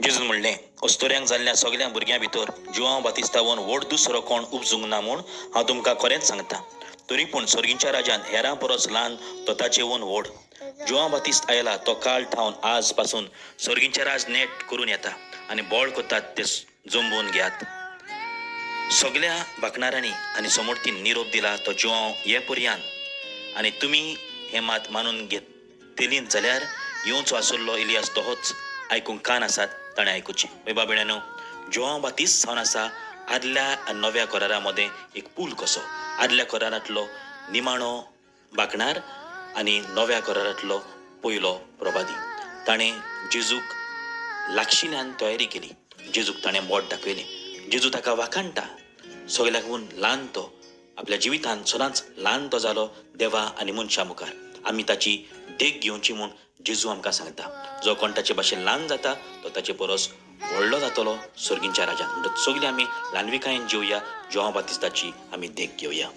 जेजून म्हणलें, अस्तोऱ्यांक जाल्ल्या सगळ्या भुरग्यां भितर जुआंव बातिस्तावन व्हड दुसरो कोण उपजूंक ना म्हूण हांव तुमकां खरेंच सांगता. तरी पूण सर्गीच्या राजान हेरां परस ल्हान तो ताचेवन व्हड. जुआंव बातिस्त आयला तो काळ ठावन आज पासून सर्गीचें राज नेट करून येता आनी बोळ कोतात ते जंबून घेयात. सगळ्या भाकणारांनी आनी समोरतीन निरोप दिला तो जुआंव ये पर्यान आनी तुमी हे मात मानून घेतलींत जाल्यार येवचो आसुल्लो इलियास तोच आयकूंक कान आसात ताणें आयकुचें. वैबा भयणानो, जुआंव बातिस्त जावन आसा आदल्या आनी नव्या करारा मदें एक पूल कसो. आदल्या करारांतलो निमाणो भाकणार आनी नव्या करारांतलो पयलो प्रभादी. ताणें जेजूक लागशिल्ल्यान तयारी केली. जेजूक ताणें बोट दाखयलें. जेजू ताका वाखाणटा. सगळ्याकून ल्हान तो आपल्या जिवितांत सदांच ल्हान तो जालो देवा आनी मनशां मुखार. आमी ताची देख घेवची म्हूण जेजू आमकां सांगता. जो कोण ताचे भाशेन ल्हान जाता तो ताचे परस व्हडलो जातलो सर्गीच्या राजान. म्हणटच सगळीं आमी ल्हानविकायेन जेवया, जुआंव बातिस्ताची आमी देख घेवया.